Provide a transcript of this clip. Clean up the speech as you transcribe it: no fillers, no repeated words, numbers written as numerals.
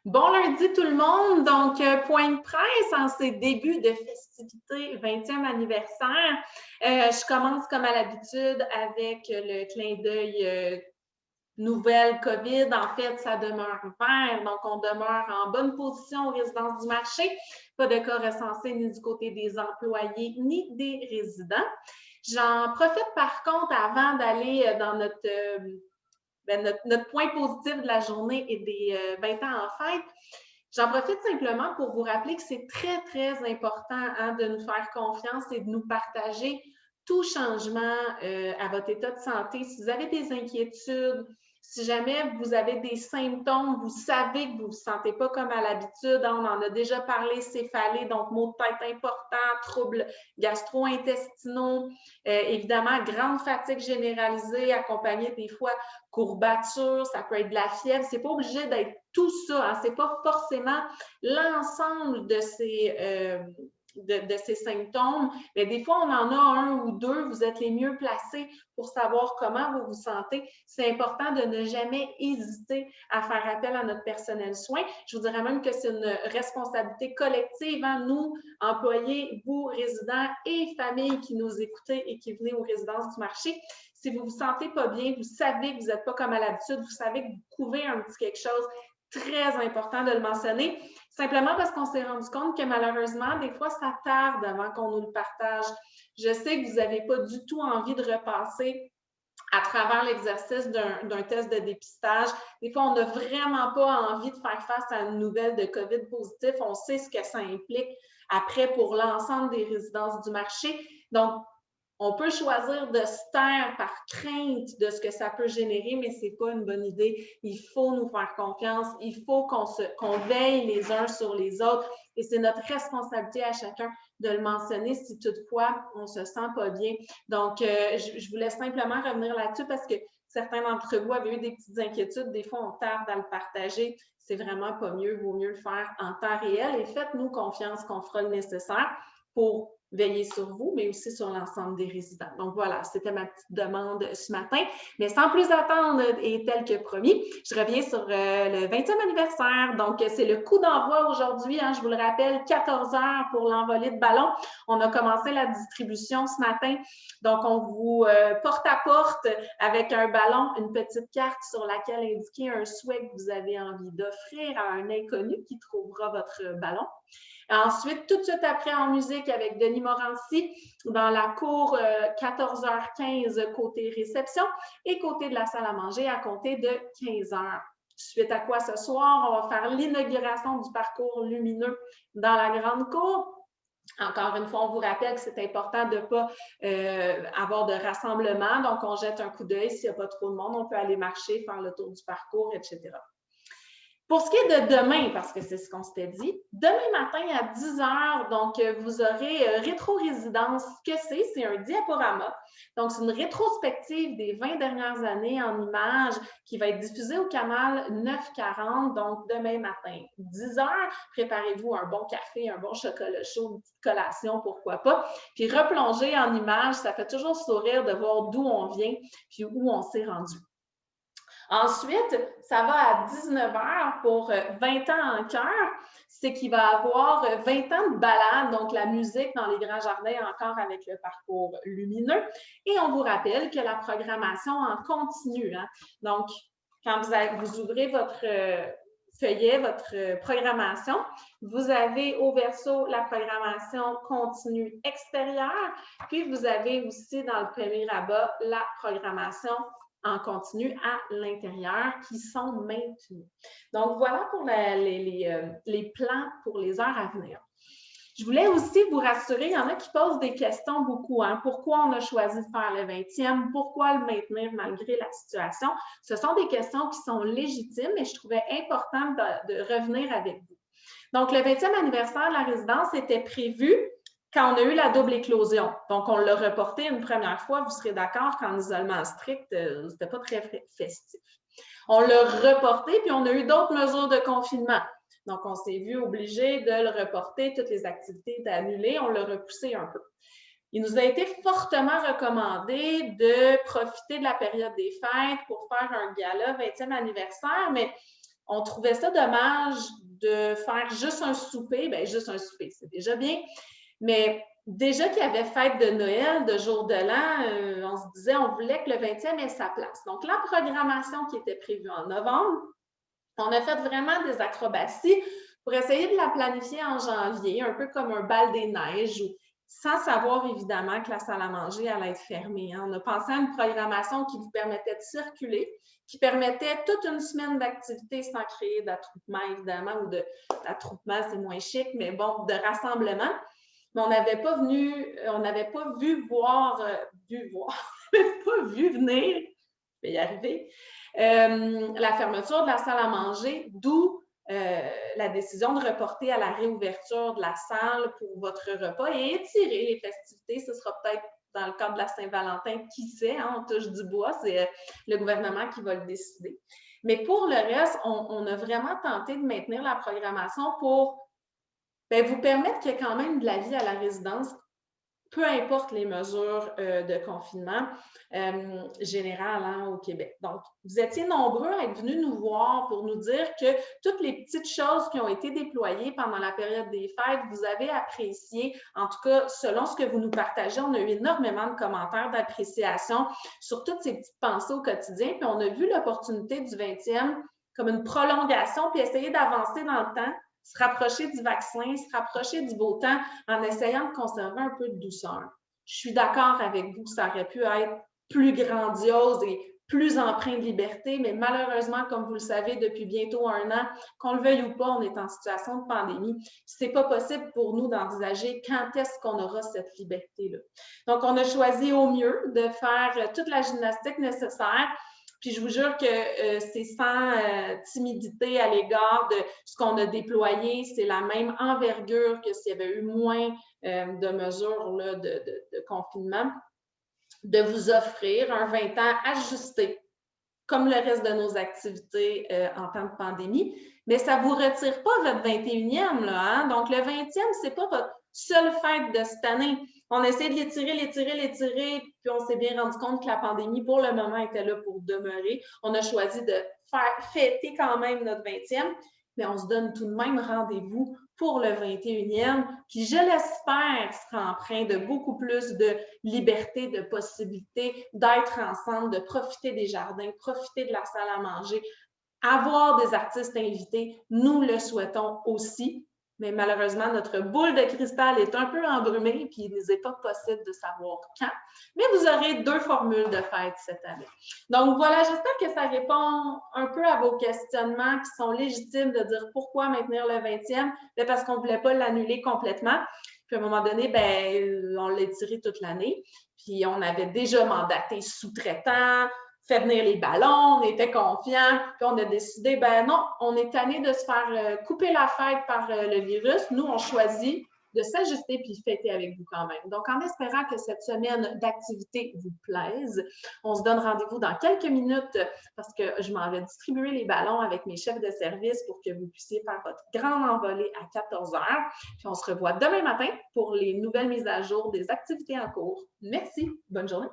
Bon lundi tout le monde, donc point de presse en ces débuts de festivités 20e anniversaire. Je commence comme à l'habitude avec le clin d'œil nouvelle COVID. En fait, ça demeure vert, donc on demeure en bonne position aux résidences du marché. Pas de cas recensés ni du côté des employés ni des résidents. J'en profite par contre avant d'aller dans notre point positif de la journée et des 20 ans en fête. J'en profite simplement pour vous rappeler que c'est très, très important de nous faire confiance et de nous partager tout changement à votre état de santé. Si vous avez des inquiétudes, si jamais vous avez des symptômes, vous savez que vous ne vous sentez pas comme à l'habitude, on en a déjà parlé, céphalée, donc maux de tête importants, troubles gastro-intestinaux, évidemment, grande fatigue généralisée, accompagnée des fois courbatures, ça peut être de la fièvre. C'est pas obligé d'être tout ça, hein. C'est pas forcément l'ensemble de ces symptômes, mais des fois, on en a un ou deux, vous êtes les mieux placés pour savoir comment vous vous sentez. C'est important de ne jamais hésiter à faire appel à notre personnel soin. Je vous dirais même que c'est une responsabilité collective, hein? Nous, employés, vous, résidents et familles qui nous écoutez et qui venez aux résidences du marché. Si vous ne vous sentez pas bien, vous savez que vous n'êtes pas comme à l'habitude, vous savez que vous couvez un petit quelque chose, très important de le mentionner, simplement parce qu'on s'est rendu compte que malheureusement, des fois, ça tarde avant qu'on nous le partage. Je sais que vous n'avez pas du tout envie de repasser à travers l'exercice d'un test de dépistage. Des fois, on n'a vraiment pas envie de faire face à une nouvelle de COVID positif. On sait ce que ça implique après pour l'ensemble des résidences du marché. Donc, on peut choisir de se taire par crainte de ce que ça peut générer, mais ce n'est pas une bonne idée. Il faut nous faire confiance. Il faut qu'on veille les uns sur les autres. Et c'est notre responsabilité à chacun de le mentionner si toutefois on ne se sent pas bien. Donc, je vous laisse simplement revenir là-dessus parce que certains d'entre vous avaient eu des petites inquiétudes. Des fois, on tarde à le partager. C'est vraiment pas mieux. Il vaut mieux le faire en temps réel. Et faites-nous confiance qu'on fera le nécessaire pour veiller sur vous, mais aussi sur l'ensemble des résidents. Donc voilà, c'était ma petite demande ce matin. Mais sans plus attendre et tel que promis, je reviens sur le 20e anniversaire. Donc, c'est le coup d'envoi aujourd'hui. Hein, je vous le rappelle, 14 heures pour l'envolée de ballons. On a commencé la distribution ce matin. Donc, on vous porte à porte avec un ballon, une petite carte sur laquelle indiquer un souhait que vous avez envie d'offrir à un inconnu qui trouvera votre ballon. Ensuite, tout de suite après en musique avec Denis Morancy dans la cour 14h15 côté réception et côté de la salle à manger à compter de 15h. Suite à quoi ce soir, on va faire l'inauguration du parcours lumineux dans la grande cour. Encore une fois, on vous rappelle que c'est important de ne pas avoir de rassemblement. Donc, on jette un coup d'œil. S'il n'y a pas trop de monde, on peut aller marcher, faire le tour du parcours, etc. Pour ce qui est de demain, parce que c'est ce qu'on s'était dit, demain matin à 10 heures, donc vous aurez rétro-résidence. Ce que c'est un diaporama. Donc, c'est une rétrospective des 20 dernières années en images qui va être diffusée au canal 940, donc demain matin, 10 heures. Préparez-vous un bon café, un bon chocolat chaud, une petite collation, pourquoi pas. Puis replonger en images, ça fait toujours sourire de voir d'où on vient puis où on s'est rendu. Ensuite, ça va à 19 heures pour 20 ans en cœur. C'est qu'il va avoir 20 ans de balade, donc la musique dans les grands jardins encore avec le parcours lumineux. Et on vous rappelle que la programmation en continue. Hein? Donc, quand vous ouvrez votre feuillet, votre programmation, vous avez au verso la programmation continue extérieure, puis vous avez aussi dans le premier rabat la programmation en continu à l'intérieur qui sont maintenus. Donc, voilà pour les plans pour les heures à venir. Je voulais aussi vous rassurer, il y en a qui posent des questions beaucoup. Hein? Pourquoi on a choisi de faire le 20e? Pourquoi le maintenir malgré la situation? Ce sont des questions qui sont légitimes et je trouvais important de revenir avec vous. Donc, le 20e anniversaire de la résidence était prévu quand on a eu la double éclosion. Donc, on l'a reporté une première fois, vous serez d'accord qu'en isolement strict, c'était pas très festif. On l'a reporté, puis on a eu d'autres mesures de confinement. Donc, on s'est vu obligé de le reporter, toutes les activités étaient annulées, on l'a repoussé un peu. Il nous a été fortement recommandé de profiter de la période des fêtes pour faire un gala 20e anniversaire, mais on trouvait ça dommage de faire juste un souper. Bien, juste un souper, c'est déjà bien. Mais déjà qu'il y avait fête de Noël, de jour de l'an, on se disait, on voulait que le 20e ait sa place. Donc, la programmation qui était prévue en novembre, on a fait vraiment des acrobaties pour essayer de la planifier en janvier, un peu comme un bal des neiges, sans savoir évidemment que la salle à manger allait être fermée. On a pensé à une programmation qui vous permettait de circuler, qui permettait toute une semaine d'activité sans créer d'attroupement, évidemment, ou d'attroupement, c'est moins chic, mais bon, de rassemblement. Mais on n'avait pas vu venir, je vais y arriver, la fermeture de la salle à manger, d'où la décision de reporter à la réouverture de la salle pour votre repas et étirer les festivités. Ce sera peut-être dans le cadre de la Saint-Valentin, qui sait, on touche du bois, c'est le gouvernement qui va le décider. Mais pour le reste, on a vraiment tenté de maintenir la programmation pour vous permettre qu'il y ait quand même de la vie à la résidence, peu importe les mesures de confinement général au Québec. Donc, vous étiez nombreux à être venus nous voir pour nous dire que toutes les petites choses qui ont été déployées pendant la période des fêtes, vous avez apprécié. En tout cas, selon ce que vous nous partagez, on a eu énormément de commentaires d'appréciation sur toutes ces petites pensées au quotidien. Puis on a vu l'opportunité du 20e comme une prolongation, puis essayer d'avancer dans le temps, se rapprocher du vaccin, se rapprocher du beau temps en essayant de conserver un peu de douceur. Je suis d'accord avec vous, ça aurait pu être plus grandiose et plus empreint de liberté, mais malheureusement, comme vous le savez, depuis bientôt 1 an, qu'on le veuille ou pas, on est en situation de pandémie. C'est pas possible pour nous d'envisager quand est-ce qu'on aura cette liberté-là. Donc, on a choisi au mieux de faire toute la gymnastique nécessaire. Puis je vous jure que c'est sans timidité à l'égard de ce qu'on a déployé. C'est la même envergure que s'il y avait eu moins de mesures là, de confinement, de vous offrir un 20 ans ajusté, comme le reste de nos activités en temps de pandémie. Mais ça ne vous retire pas votre 21e. Là, hein? Donc, le 20e, ce n'est pas votre seule fête de cette année. On essaie de l'étirer, puis on s'est bien rendu compte que la pandémie, pour le moment, était là pour demeurer. On a choisi de faire fêter quand même notre 20e, mais on se donne tout de même rendez-vous pour le 21e, qui, je l'espère, sera empreint de beaucoup plus de liberté, de possibilités, d'être ensemble, de profiter des jardins, profiter de la salle à manger, avoir des artistes invités. Nous le souhaitons aussi. Mais malheureusement, notre boule de cristal est un peu embrumée et il n'est pas possible de savoir quand. Mais vous aurez 2 formules de fête cette année. Donc voilà, j'espère que ça répond un peu à vos questionnements qui sont légitimes de dire pourquoi maintenir le 20e. Bien, parce qu'on ne voulait pas l'annuler complètement. Puis à un moment donné, on l'a tiré toute l'année. Puis on avait déjà mandaté sous-traitants, fait venir les ballons, on était confiants, puis on a décidé, non, on est tanné de se faire couper la fête par le virus. Nous, on choisit de s'ajuster puis fêter avec vous quand même. Donc, en espérant que cette semaine d'activité vous plaise, on se donne rendez-vous dans quelques minutes parce que je m'en vais distribuer les ballons avec mes chefs de service pour que vous puissiez faire votre grande envolée à 14 h. Puis on se revoit demain matin pour les nouvelles mises à jour des activités en cours. Merci. Bonne journée.